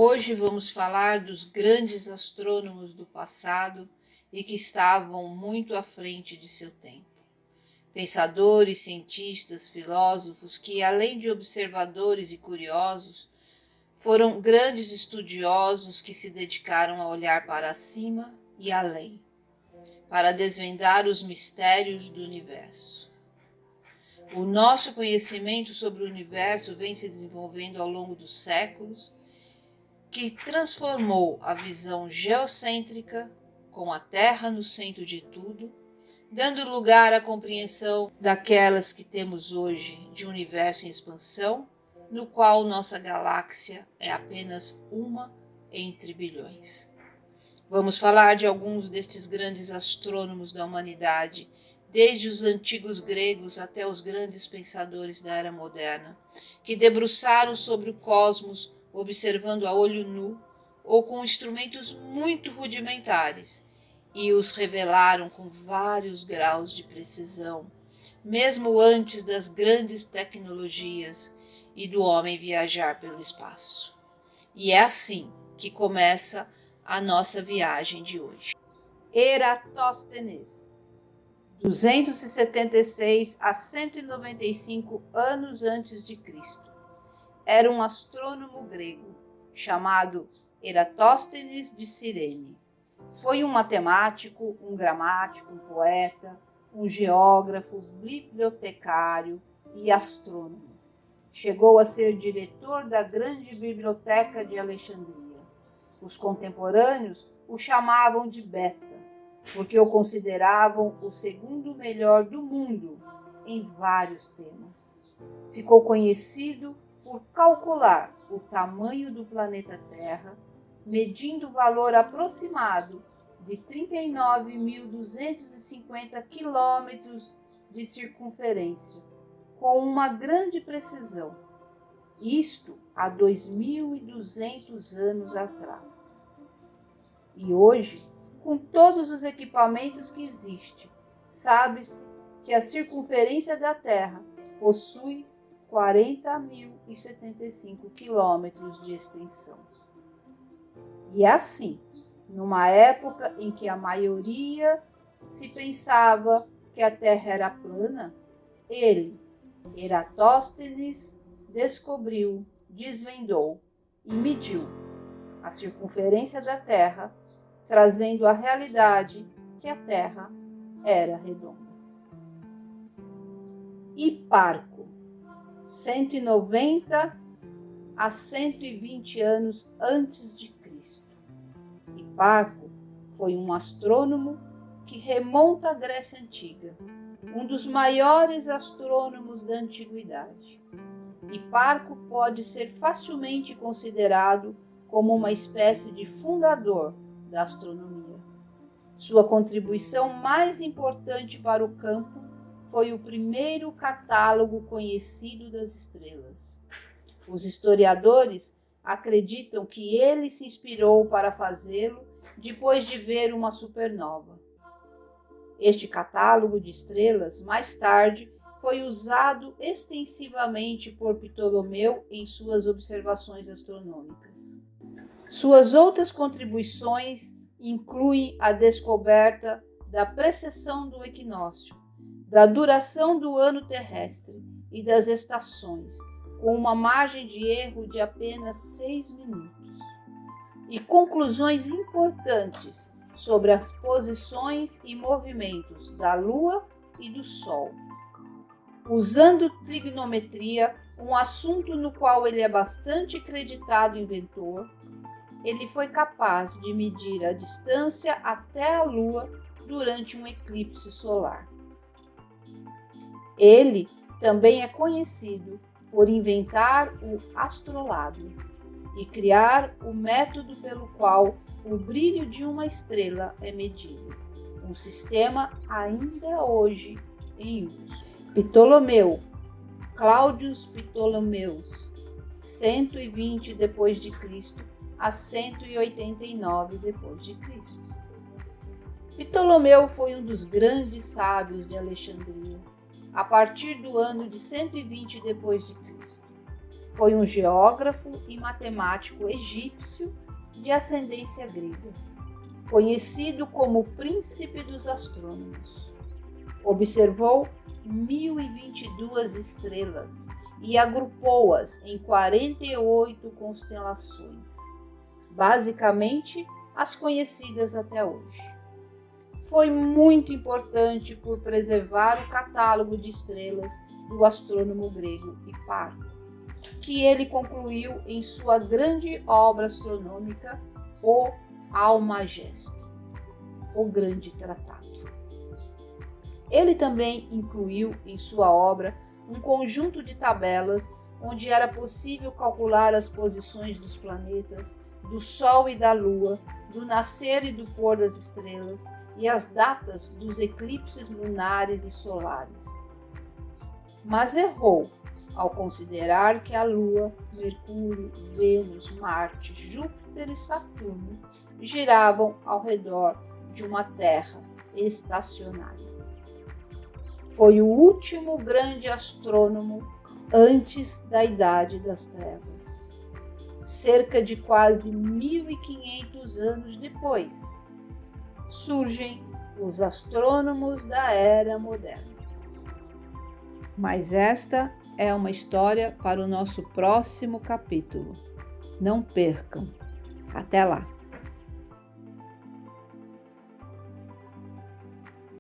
Hoje vamos falar dos grandes astrônomos do passado e que estavam muito à frente de seu tempo. Pensadores, cientistas, filósofos que, além de observadores e curiosos, foram grandes estudiosos que se dedicaram a olhar para cima e além, para desvendar os mistérios do universo. O nosso conhecimento sobre o universo vem se desenvolvendo ao longo dos séculos, que transformou a visão geocêntrica, com a Terra no centro de tudo, dando lugar à compreensão daquelas que temos hoje de universo em expansão, no qual nossa galáxia é apenas uma entre bilhões. Vamos falar de alguns destes grandes astrônomos da humanidade, desde os antigos gregos até os grandes pensadores da era moderna, que debruçaram sobre o cosmos, observando a olho nu ou com instrumentos muito rudimentares, e os revelaram com vários graus de precisão, mesmo antes das grandes tecnologias e do homem viajar pelo espaço. E é assim que começa a nossa viagem de hoje. Eratóstenes, 276 a 195 anos antes de Cristo. Era um astrônomo grego chamado Eratóstenes de Cirene. Foi um matemático, um gramático, um poeta, um geógrafo, bibliotecário e astrônomo. Chegou a ser diretor da grande biblioteca de Alexandria. Os contemporâneos o chamavam de Beta, porque o consideravam o segundo melhor do mundo em vários temas. Ficou conhecido por calcular o tamanho do planeta Terra, medindo o valor aproximado de 39.250 quilômetros de circunferência, com uma grande precisão, isto há 2.200 anos atrás. E hoje, com todos os equipamentos que existem, sabe-se que a circunferência da Terra possui 40.075 quilômetros de extensão. E assim, numa época em que a maioria se pensava que a Terra era plana, ele, Eratóstenes, descobriu, desvendou e mediu a circunferência da Terra, trazendo a realidade que a Terra era redonda. Hiparco, 190 a 120 anos antes de Cristo. Hiparco foi um astrônomo que remonta à Grécia Antiga, um dos maiores astrônomos da antiguidade. Hiparco pode ser facilmente considerado como uma espécie de fundador da astronomia. Sua contribuição mais importante para o campo foi o primeiro catálogo conhecido das estrelas. Os historiadores acreditam que ele se inspirou para fazê-lo depois de ver uma supernova. Este catálogo de estrelas, mais tarde, foi usado extensivamente por Ptolomeu em suas observações astronômicas. Suas outras contribuições incluem a descoberta da precessão do equinócio, da duração do ano terrestre e das estações, com uma margem de erro de apenas 6 minutos, e conclusões importantes sobre as posições e movimentos da Lua e do Sol. Usando trigonometria, um assunto no qual ele é bastante acreditado inventor, ele foi capaz de medir a distância até a Lua durante um eclipse solar. Ele também é conhecido por inventar o astrolábio e criar o método pelo qual o brilho de uma estrela é medido, um sistema ainda hoje em uso. Ptolomeu, Cláudios Ptolomeus, 120 d.C. a 189 d.C. Ptolomeu foi um dos grandes sábios de Alexandria, a partir do ano de 120 d.C. Foi um geógrafo e matemático egípcio de ascendência grega, conhecido como o príncipe dos astrônomos. Observou 1022 estrelas e agrupou-as em 48 constelações, basicamente as conhecidas até hoje. Foi muito importante por preservar o catálogo de estrelas do astrônomo grego Hiparco, que ele concluiu em sua grande obra astronômica, o Almagesto, o Grande Tratado. Ele também incluiu em sua obra um conjunto de tabelas onde era possível calcular as posições dos planetas, do Sol e da Lua, do nascer e do pôr das estrelas e as datas dos eclipses lunares e solares. Mas errou ao considerar que a Lua, Mercúrio, Vênus, Marte, Júpiter e Saturno giravam ao redor de uma Terra estacionária. Foi o último grande astrônomo antes da Idade das Trevas. Cerca de quase 1500 anos depois, surgem os astrônomos da Era Moderna. Mas esta é uma história para o nosso próximo capítulo. Não percam! Até lá!